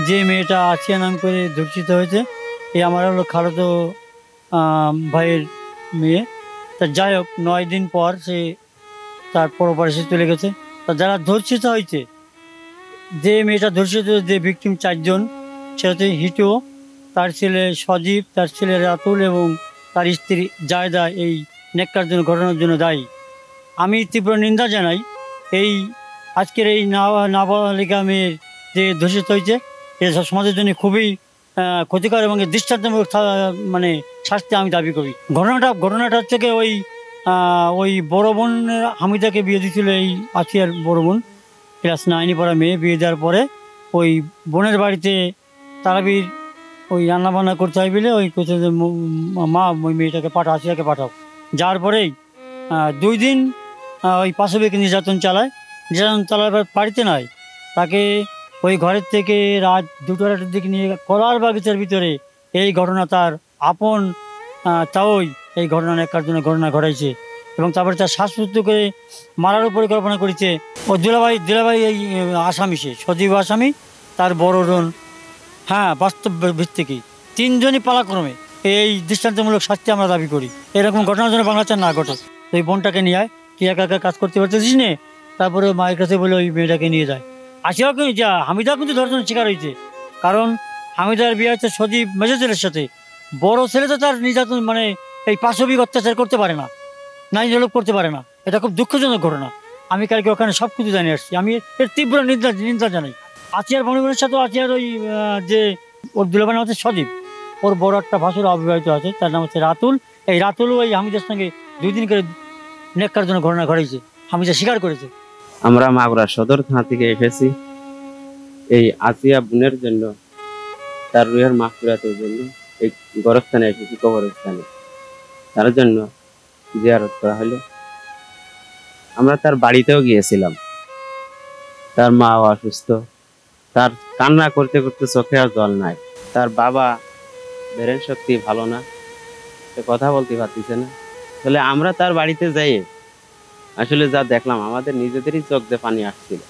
যে মেয়েটা আসিয়া নাম করে ধর্ষিত হয়েছে, এই আমার হলো খালাতো ভাইয়ের মেয়ে। তা যাই হোক, 9 দিন পর সে তার পরপারে চলে গেছে। তা যারা ধর্ষিত হয়েছে, যে মেয়েটা ধর্ষিত, যে ভিকটিম 4 জন, সেটা হচ্ছে হিটু, তার ছেলে সজীব, তার ছেলে রাতুল এবং তার স্ত্রী জায়দা এই নেককারজনক ঘটনার জন্য দায়ী। আমি তীব্র নিন্দা জানাই এই আজকের এই নাবালিকা মেয়ের যে ধর্ষিত হয়েছে, এ সমাজের জন্য খুবই ক্ষতিকর এবং এর দৃষ্টান্তমূলক মানে শাস্তি আমি দাবি করি। ঘটনাটা হচ্ছে কি, ওই বড় বোন হামিদাকে বিয়ে দিয়েছিল এই আসিয়ার বড় বোন, ক্লাস 9 পড়া মেয়ে। বিয়ে দেওয়ার পরে ওই বোনের বাড়িতে তারাবির ওই রান্নাবান্না করতে হয় বলে ওই কোথায় যে মা ওই মেয়েটাকে আসিয়াকে পাঠাও। যাওয়ার পরেই 2 দিন ওই পাশবিক নির্যাতন চালায়। নির্যাতন চালাবার বাড়িতে নয়, তাকে ওই ঘরের থেকে রাত 2টা-2টার দিকে নিয়ে কলার বাগিচার ভিতরে এই ঘটনা তার আপন তাওই এই ঘটনা নেককার জন্য ঘটনা ঘটাইছে এবং তারপরে তার শ্বাসরুদ্ধ করে মারারও পরিকল্পনা করেছে। ও দিলাভাই এই আসামি, সে সজীব আসামি, তার বড় বোন। হ্যাঁ, বাস্তব ভিত্তিকই 3জনই পালাক্রমে। এই দৃষ্টান্তমূলক শাস্তি আমরা দাবি করি। এরকম ঘটনার জন্য বাংলাদেশ না ঘটে। ওই বোনটাকে নিয়ে আয়, তুই একা একা কাজ করতে পারতেছিস নে। তারপরে মায়ের কাছে বলে ওই মেয়েটাকে নিয়ে যায়। আসিয়াও কিন্তু হামিদা কিন্তু ধর্ষণের শিকার হয়েছে, কারণ হামিদার বিয়ে হচ্ছে সজীব মেজো ছেলের সাথে। বড় ছেলে তো তার নির্যাতন মানে এই পাশবিক অত্যাচার করতে পারে না, নারী জলপ করতে পারে না। এটা খুব দুঃখজনক ঘটনা। আমি কালকে ওখানে সব কিছু জানিয়ে আসছি। আমি এর তীব্র নিন্দা জানাই। আসিয়ার বোনের সাথে আসিয়ার ওই যে ওর দুলাভাই নাম হচ্ছে সজীব, ওর বড় একটা ভাসুর অবিবাহিত আছে, তার নাম হচ্ছে রাতুল। এই রাতুল ওই হামিদার সঙ্গে 2 দিন করে নেককার জন্য ঘটনা ঘটাইছে, হামিদা স্বীকার করেছে। আমরা মাগুরা সদর থানা থেকে এসেছি এই আসিয়া বোনের জন্য, তার রুহের মাগফিরাতের জন্য এই গোরস্থানে এসেছি, কবরস্থানে। তার জন্য জিয়ারত করা হলো। আমরা তার বাড়িতেও গিয়েছিলাম। তার মা অসুস্থ, তার কান্না করতে করতে চোখে আর জল নাই। তার বাবা ব্রেন শক্তি ভালো না, সে কথা বলতে পারতেছে না। তাহলে আমরা তার বাড়িতে যাই আসলে যা দেখলাম, আমাদের নিজেদেরই চোখ দিয়ে পানি আসছিল।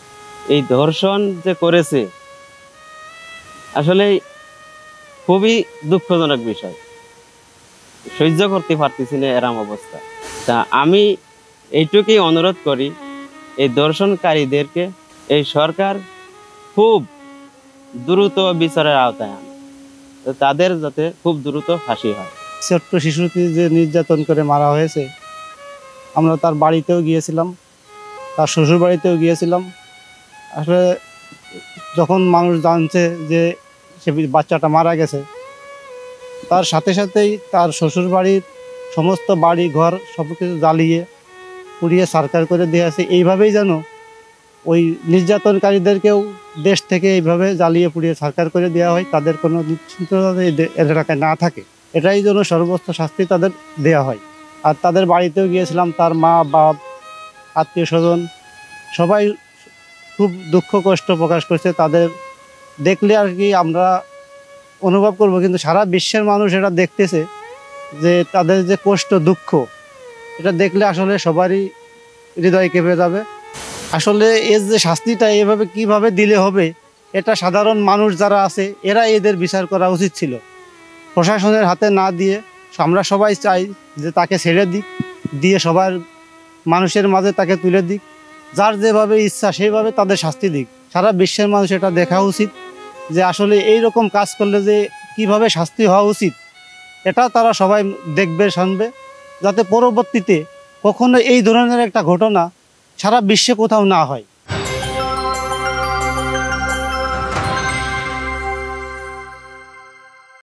এই ধর্ষণ যে করেছে আসলে খুবই দুঃখজনক বিষয়, সহ্য করতে পারতেছি না এরম অবস্থা। তা আমি এইটুকুই অনুরোধ করি, এই ধর্ষণকারীদেরকে এই সরকার খুব দ্রুত বিচারের আওতায় আনে, তাদের যাতে খুব দ্রুত ফাঁসি হয়। ছোট্ট শিশুটি যে নির্যাতন করে মারা হয়েছে, আমরা তার বাড়িতেও গিয়েছিলাম, তার শ্বশুর বাড়িতেও গিয়েছিলাম। আসলে যখন মানুষ জানছে যে সে বাচ্চাটা মারা গেছে, তার সাথে সাথেই তার শ্বশুর বাড়ির সমস্ত বাড়ি ঘর সব কিছু জ্বালিয়ে পুড়িয়ে সারকার করে দিয়ে আছে। এইভাবেই যেন ওই নির্যাতনকারীদেরকেও দেশ থেকে এইভাবে জ্বালিয়ে পুড়িয়ে সারকার করে দেওয়া হয়, তাদের কোনো নিশ্চিন্ততা এলাকায় না থাকে, এটাই যেন সর্বোচ্চ শাস্তি তাদের দেওয়া হয়। আর তাদের বাড়িতেও গিয়েছিলাম, তার মা বাপ আত্মীয় স্বজন সবাই খুব দুঃখ কষ্ট প্রকাশ করছে। তাদের দেখলে আর কি আমরা অনুভব করব, কিন্তু সারা বিশ্বের মানুষ এটা দেখতেছে যে তাদের যে কষ্ট দুঃখ, এটা দেখলে আসলে সবারই হৃদয় কেঁপে যাবে। আসলে এর যে শাস্তিটা এভাবে কিভাবে দিলে হবে, এটা সাধারণ মানুষ যারা আছে এরা এদের বিচার করা উচিত ছিল, প্রশাসনের হাতে না দিয়ে। আমরা সবাই চাই যে তাকে ছেড়ে দিক, দিয়ে সবার মানুষের মাঝে তাকে তুলে দিক, যার যেভাবে ইচ্ছা সেইভাবে তাদের শাস্তি দিক। সারা বিশ্বের মানুষ এটা দেখা উচিত যে আসলে এই রকম কাজ করলে যে কিভাবে শাস্তি হওয়া উচিত, এটা তারা সবাই দেখবে শুনবে, যাতে পরবর্তীতে কখনো এই ধরনের একটা ঘটনা সারা বিশ্বে কোথাও না হয়।